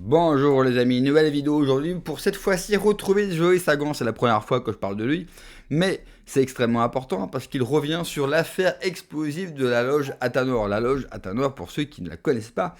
Bonjour les amis, nouvelle vidéo aujourd'hui pour cette fois-ci retrouver Joey Sagan. C'est la première fois que je parle de lui, mais c'est extrêmement important parce qu'il revient sur l'affaire explosive de la loge Athanor. La loge Athanor, pour ceux qui ne la connaissent pas,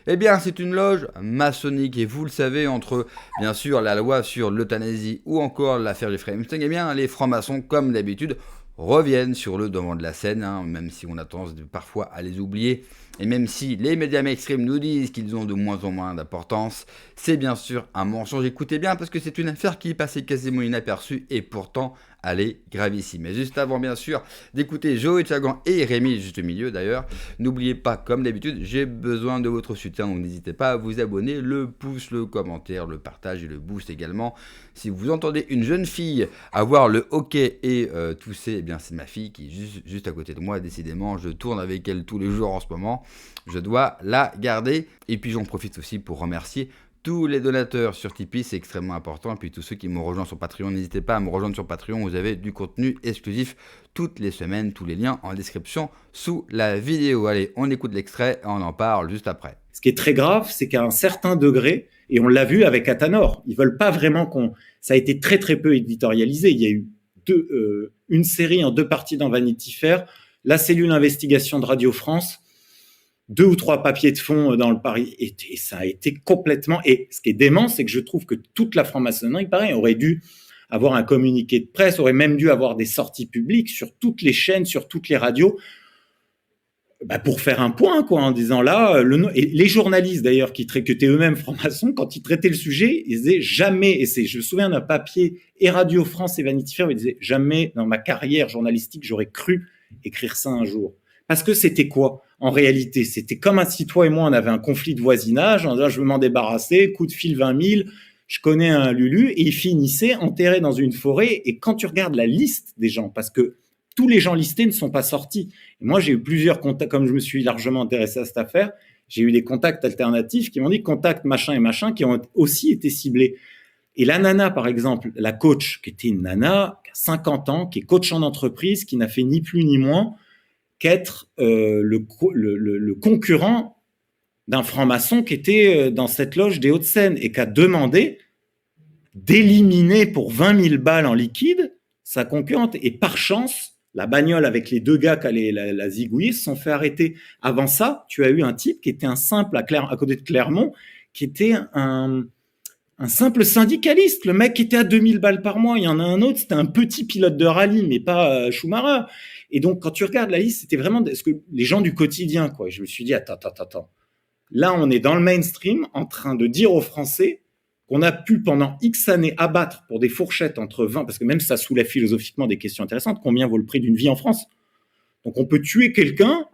eh bien c'est une loge maçonnique et vous le savez, entre bien sûr la loi sur l'euthanasie ou encore l'affaire Jeffrey Epstein, eh bien les francs-maçons comme d'habitude reviennent sur le devant de la scène, même si on a tendance parfois à les oublier. Et même si les médias mainstream nous disent qu'ils ont de moins en moins d'importance, c'est bien sûr un mensonge. Écoutez bien parce que c'est une affaire qui est passée quasiment inaperçue et pourtant elle est gravissime. Mais juste avant bien sûr d'écouter Joey Sagan et Rémi juste au milieu d'ailleurs, n'oubliez pas comme d'habitude, j'ai besoin de votre soutien, donc n'hésitez pas à vous abonner, le pouce, le commentaire, le partage et le boost également. Si vous entendez une jeune fille avoir le hockey et tousser, eh bien c'est ma fille qui est juste à côté de moi. Décidément, je tourne avec elle tous les jours en ce moment. Je dois la garder. Et puis j'en profite aussi pour remercier tous les donateurs sur Tipeee, c'est extrêmement important. Et puis tous ceux qui m'ont rejoint sur Patreon, n'hésitez pas à me rejoindre sur Patreon. Vous avez du contenu exclusif toutes les semaines, tous les liens en description sous la vidéo. Allez, on écoute l'extrait et on en parle juste après. Ce qui est très grave, c'est qu'à un certain degré, et on l'a vu avec Athanor, ils veulent pas vraiment ça a été très très peu éditorialisé. Il y a eu une série en 2 parties dans Vanity Fair, la cellule investigation de Radio France, 2 ou 3 papiers de fond dans le Paris, et ça a été complètement. Et ce qui est dément, c'est que je trouve que toute la franc-maçonnerie, pareil, aurait dû avoir un communiqué de presse, aurait même dû avoir des sorties publiques sur toutes les chaînes, sur toutes les radios, pour faire un point, quoi, en disant là, et les journalistes d'ailleurs qui étaient eux-mêmes francs-maçons, quand ils traitaient le sujet, ils disaient jamais, je me souviens d'un papier, et Radio France et Vanity Fair, ils disaient jamais dans ma carrière journalistique, j'aurais cru écrire ça un jour. Parce que c'était quoi? En réalité, c'était comme si toi et moi, on avait un conflit de voisinage, en disant je veux m'en débarrasser, coup de fil 20 000, je connais un Lulu, et ils finissaient enterrés dans une forêt. Et quand tu regardes la liste des gens, parce que tous les gens listés ne sont pas sortis. Et moi, j'ai eu plusieurs contacts, comme je me suis largement intéressé à cette affaire, j'ai eu des contacts alternatifs qui m'ont dit contact machin et machin, qui ont aussi été ciblés. Et la nana, par exemple, la coach, qui était une nana, qui a 50 ans, qui est coach en entreprise, qui n'a fait ni plus ni moins qu'être le concurrent d'un franc-maçon qui était dans cette loge des Hauts-de-Seine et qui a demandé d'éliminer pour 20 000 balles en liquide sa concurrente. Et par chance, la bagnole avec les 2 gars qui allaient la zigouiller se sont fait arrêter. Avant ça, tu as eu un type qui était un simple à côté de Clermont, qui était un simple syndicaliste. Le mec qui était à 2000 balles par mois. Il y en a un autre, c'était un petit pilote de rallye, mais pas Schumacher. Et donc, quand tu regardes la liste, c'était vraiment ce que les gens du quotidien, quoi. Je me suis dit, attends. Là, on est dans le mainstream en train de dire aux Français qu'on a pu pendant X années abattre pour des fourchettes entre 20, parce que même ça soulève philosophiquement des questions intéressantes, combien vaut le prix d'une vie en France? Donc on peut tuer quelqu'un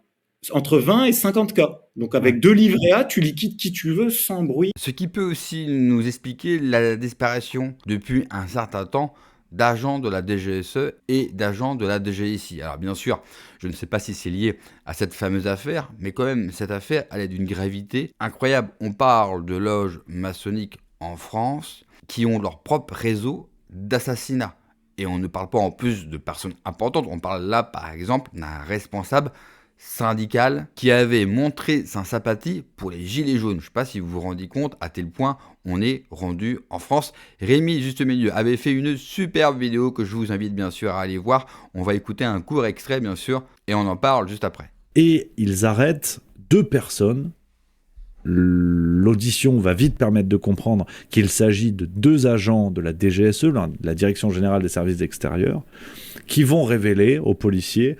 entre 20 et 50 cas. Donc avec 2 livrets A, tu liquides qui tu veux sans bruit. Ce qui peut aussi nous expliquer la disparition depuis un certain temps d'agents de la DGSE et d'agents de la DGSI. Alors bien sûr, je ne sais pas si c'est lié à cette fameuse affaire, mais quand même, cette affaire, elle est d'une gravité incroyable. On parle de loges maçonniques en France qui ont leur propre réseau d'assassinats. Et on ne parle pas en plus de personnes importantes, on parle là par exemple d'un responsable syndical qui avait montré sa sympathie pour les gilets jaunes. Je ne sais pas si vous vous rendez compte à tel point on est rendu en France. Rémi, juste au milieu, avait fait une superbe vidéo que je vous invite bien sûr à aller voir. On va écouter un court extrait bien sûr et on en parle juste après. Et ils arrêtent 2 personnes. L'audition va vite permettre de comprendre qu'il s'agit de 2 agents de la DGSE, la Direction Générale des Services Extérieurs, qui vont révéler aux policiers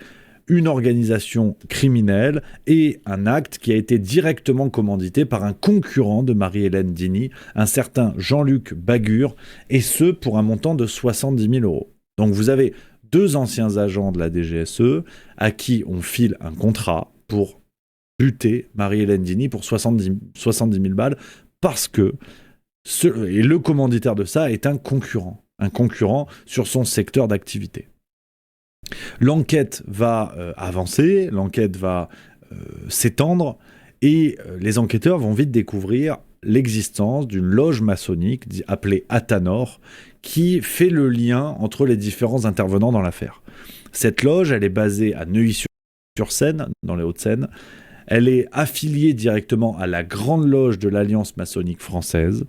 une organisation criminelle et un acte qui a été directement commandité par un concurrent de Marie-Hélène Dini, un certain Jean-Luc Bagur, et ce pour un montant de 70 000 euros. Donc vous avez 2 anciens agents de la DGSE à qui on file un contrat pour buter Marie-Hélène Dini pour 70 000 balles parce que et le commanditaire de ça est un concurrent sur son secteur d'activité. L'enquête va avancer, l'enquête va s'étendre et les enquêteurs vont vite découvrir l'existence d'une loge maçonnique appelée Athanor qui fait le lien entre les différents intervenants dans l'affaire. Cette loge, elle est basée à Neuilly-sur-Seine, dans les Hauts-de-Seine. Elle est affiliée directement à la Grande Loge de l'Alliance maçonnique française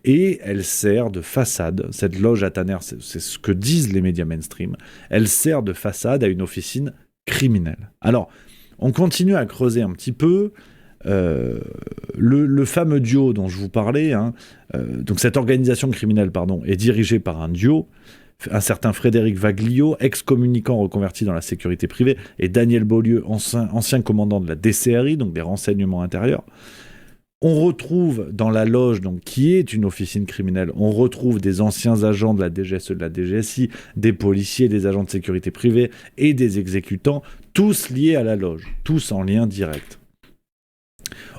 et elle sert de façade. Cette loge Ataner, c'est ce que disent les médias mainstream, elle sert de façade à une officine criminelle. Alors, on continue à creuser un petit peu. Le fameux duo dont je vous parlais, donc cette organisation criminelle, est dirigée par un duo, un certain Frédéric Vaglio, ex-communicant reconverti dans la sécurité privée, et Daniel Beaulieu, ancien commandant de la DCRI, donc des renseignements intérieurs. On retrouve dans la loge, donc, qui est une officine criminelle, on retrouve des anciens agents de la DGSE, de la DGSI, des policiers, des agents de sécurité privée et des exécutants, tous liés à la loge, tous en lien direct.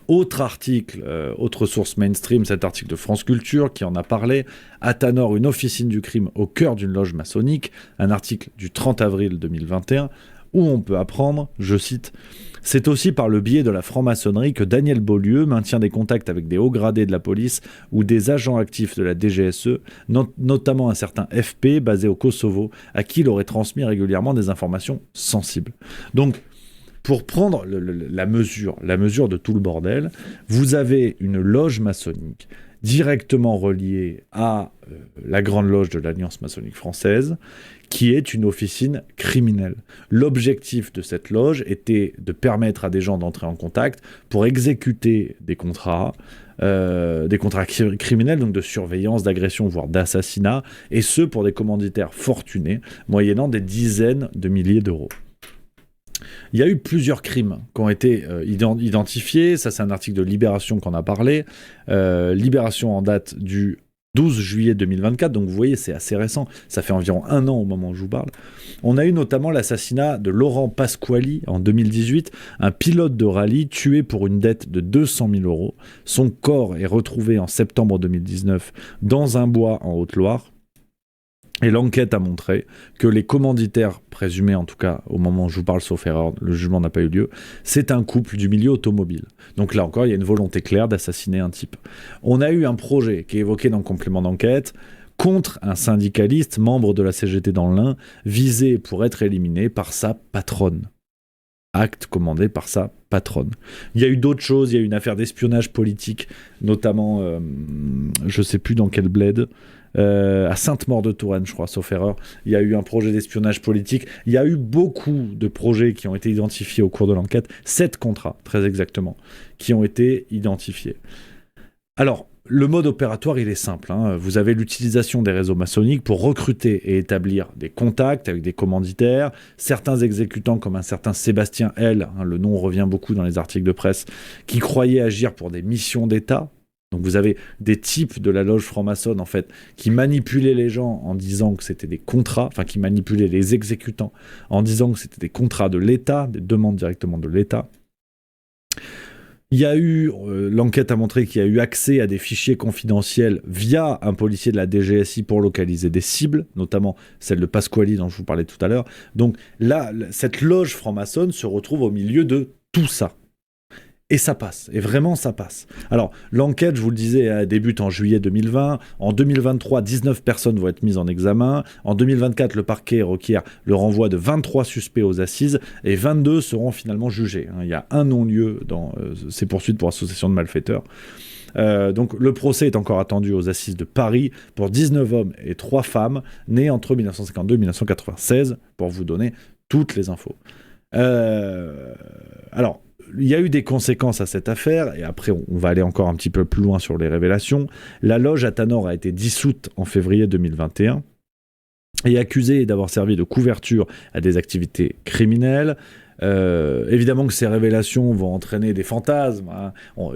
Autre article, autre source mainstream, cet article de France Culture qui en a parlé, Athanor, une officine du crime au cœur d'une loge maçonnique, un article du 30 avril 2021, où on peut apprendre, je cite, « C'est aussi par le biais de la franc-maçonnerie que Daniel Beaulieu maintient des contacts avec des hauts gradés de la police ou des agents actifs de la DGSE, notamment un certain FP basé au Kosovo, à qui il aurait transmis régulièrement des informations sensibles. » Donc, pour prendre la mesure de tout le bordel, vous avez une loge maçonnique directement reliée à la Grande Loge de l'Alliance maçonnique française, qui est une officine criminelle. L'objectif de cette loge était de permettre à des gens d'entrer en contact pour exécuter des contrats criminels, donc de surveillance, d'agression, voire d'assassinat, et ce pour des commanditaires fortunés, moyennant des dizaines de milliers d'euros. Il y a eu plusieurs crimes qui ont été identifiés. Ça, c'est un article de Libération qu'on a parlé. Libération en date du 12 juillet 2024. Donc, vous voyez, c'est assez récent. Ça fait environ 1 an au moment où je vous parle. On a eu notamment l'assassinat de Laurent Pasquali en 2018, un pilote de rallye tué pour une dette de 200 000 euros. Son corps est retrouvé en septembre 2019 dans un bois en Haute-Loire. Et l'enquête a montré que les commanditaires présumés, en tout cas au moment où je vous parle, sauf erreur, le jugement n'a pas eu lieu, c'est un couple du milieu automobile. Donc là encore, il y a une volonté claire d'assassiner un type. On a eu un projet qui est évoqué dans le complément d'enquête contre un syndicaliste, membre de la CGT dans l'Ain, visé pour être éliminé par sa patronne. Acte commandé par sa patronne. Il y a eu d'autres choses, il y a eu une affaire d'espionnage politique, notamment, je ne sais plus dans quel bled, à Sainte-Maure-de-Touraine, je crois, sauf erreur. Il y a eu un projet d'espionnage politique. Il y a eu beaucoup de projets qui ont été identifiés au cours de l'enquête. 7 contrats, très exactement, qui ont été identifiés. Alors, le mode opératoire, il est simple. Vous avez l'utilisation des réseaux maçonniques pour recruter et établir des contacts avec des commanditaires. Certains exécutants, comme un certain Sébastien L., le nom revient beaucoup dans les articles de presse, qui croyaient agir pour des missions d'État. Donc vous avez des types de la loge franc-maçonne, en fait, qui manipulaient les gens en disant que c'était des contrats, enfin qui manipulaient les exécutants en disant que c'était des contrats de l'État, des demandes directement de l'État. Il y a eu, l'enquête a montré qu'il y a eu accès à des fichiers confidentiels via un policier de la DGSI pour localiser des cibles, notamment celle de Pasquali dont je vous parlais tout à l'heure. Donc là, cette loge franc-maçonne se retrouve au milieu de tout ça. Et ça passe, et vraiment ça passe. Alors, l'enquête, je vous le disais, elle débute en juillet 2020. En 2023, 19 personnes vont être mises en examen. En 2024, le parquet requiert le renvoi de 23 suspects aux assises et 22 seront finalement jugés. Il y a un non-lieu dans ces poursuites pour association de malfaiteurs. Donc le procès est encore attendu aux assises de Paris pour 19 hommes et 3 femmes nés entre 1952 et 1996, pour vous donner toutes les infos. Alors, il y a eu des conséquences à cette affaire, et après on va aller encore un petit peu plus loin sur les révélations. La loge Athanor a été dissoute en février 2021 et accusée d'avoir servi de couverture à des activités criminelles. Évidemment que ces révélations vont entraîner des fantasmes.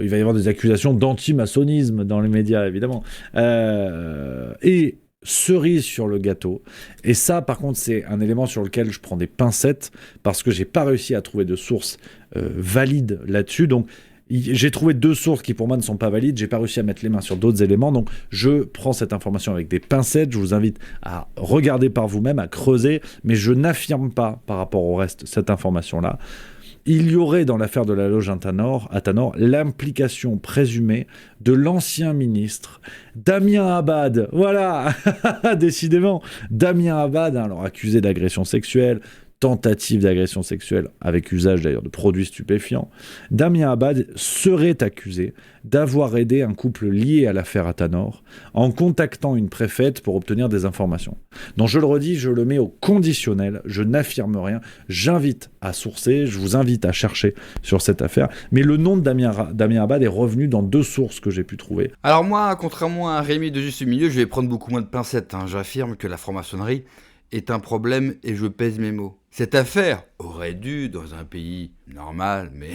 Il va y avoir des accusations d'anti-maçonnisme dans les médias, évidemment. Et cerise sur le gâteau, et ça par contre c'est un élément sur lequel je prends des pincettes parce que j'ai pas réussi à trouver de sources valides là-dessus. Donc j'ai trouvé 2 sources qui pour moi ne sont pas valides, j'ai pas réussi à mettre les mains sur d'autres éléments, donc je prends cette information avec des pincettes. Je vous invite à regarder par vous-même, à creuser, mais je n'affirme pas par rapport au reste cette information-là. Il y aurait dans l'affaire de la loge Athanor l'implication présumée de l'ancien ministre Damien Abad. Voilà, décidément, Damien Abad, alors accusé d'agression sexuelle, tentative d'agression sexuelle, avec usage d'ailleurs de produits stupéfiants, Damien Abad serait accusé d'avoir aidé un couple lié à l'affaire Athanor en contactant une préfète pour obtenir des informations. Donc je le redis, je le mets au conditionnel, je n'affirme rien, j'invite à sourcer, je vous invite à chercher sur cette affaire, mais le nom de Damien Abad est revenu dans 2 sources que j'ai pu trouver. Alors moi, contrairement à Rémi de Juste Milieu, je vais prendre beaucoup moins de pincettes. J'affirme que la franc-maçonnerie est un problème et je pèse mes mots. Cette affaire aurait dû, dans un pays normal, mais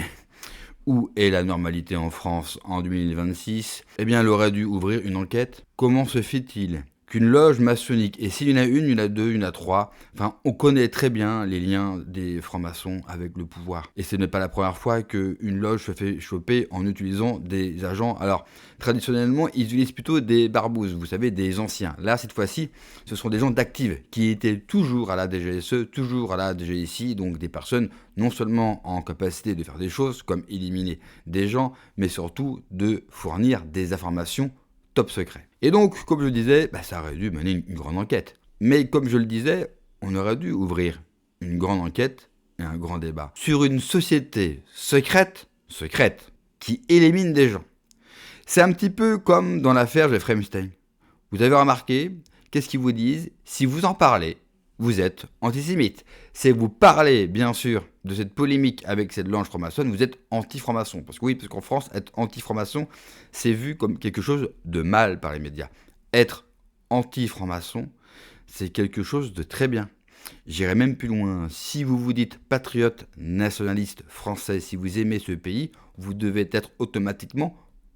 où est la normalité en France en 2026, eh bien elle aurait dû ouvrir une enquête. Comment se fait-il qu'une loge maçonnique, et s'il y en a une, il y en a 2, il y en a 3, enfin on connaît très bien les liens des francs-maçons avec le pouvoir. Et ce n'est pas la première fois qu'une loge se fait choper en utilisant des agents. Alors traditionnellement, ils utilisent plutôt des barbouzes, vous savez, des anciens. Là, cette fois-ci, ce sont des gens d'actifs qui étaient toujours à la DGSE, toujours à la DGSI, donc des personnes non seulement en capacité de faire des choses comme éliminer des gens, mais surtout de fournir des informations top secret. Et donc, comme je le disais, ça aurait dû mener une grande enquête. Mais comme je le disais, on aurait dû ouvrir une grande enquête et un grand débat sur une société secrète, qui élimine des gens. C'est un petit peu comme dans l'affaire Jeffrey Epstein. Vous avez remarqué, qu'est-ce qu'ils vous disent? Si vous en parlez, vous êtes antisémite. Si vous parlez, bien sûr, de cette polémique avec cette loge franc-maçonne, vous êtes anti-franc-maçon. Parce qu'en France, être anti-franc-maçon, c'est vu comme quelque chose de mal par les médias. Être anti-franc-maçon, c'est quelque chose de très bien. J'irai même plus loin. Si vous vous dites patriote, nationaliste français, si vous aimez ce pays, vous devez être automatiquement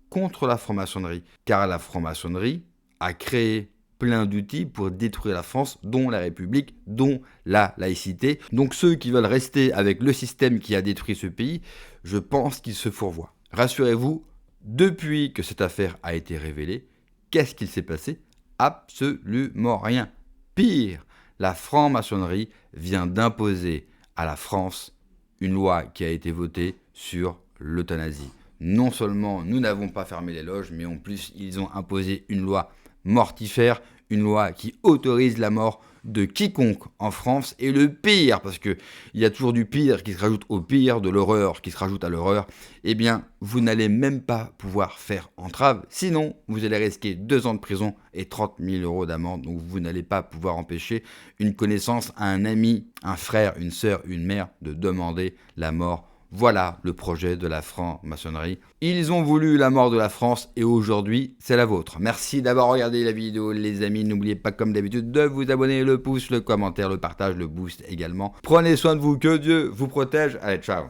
contre la franc-maçonnerie. Car la franc-maçonnerie a créé plein d'outils pour détruire la France, dont la République, dont la laïcité. Donc ceux qui veulent rester avec le système qui a détruit ce pays, je pense qu'ils se fourvoient. Rassurez-vous, depuis que cette affaire a été révélée, qu'est-ce qu'il s'est passé? Absolument rien. Pire, la franc-maçonnerie vient d'imposer à la France une loi qui a été votée sur l'euthanasie. Non seulement nous n'avons pas fermé les loges, mais en plus ils ont imposé une loi mortifère, une loi qui autorise la mort de quiconque en France. Et le pire, parce qu'il y a toujours du pire qui se rajoute au pire, de l'horreur qui se rajoute à l'horreur, eh bien, vous n'allez même pas pouvoir faire entrave. Sinon, vous allez risquer 2 ans de prison et 30 000 € d'amende. Donc, vous n'allez pas pouvoir empêcher une connaissance à un ami, un frère, une sœur, une mère de demander la mort. Voilà le projet de la franc-maçonnerie. Ils ont voulu la mort de la France et aujourd'hui, c'est la vôtre. Merci d'avoir regardé la vidéo, les amis. N'oubliez pas, comme d'habitude, de vous abonner, le pouce, le commentaire, le partage, le boost également. Prenez soin de vous, que Dieu vous protège. Allez, ciao.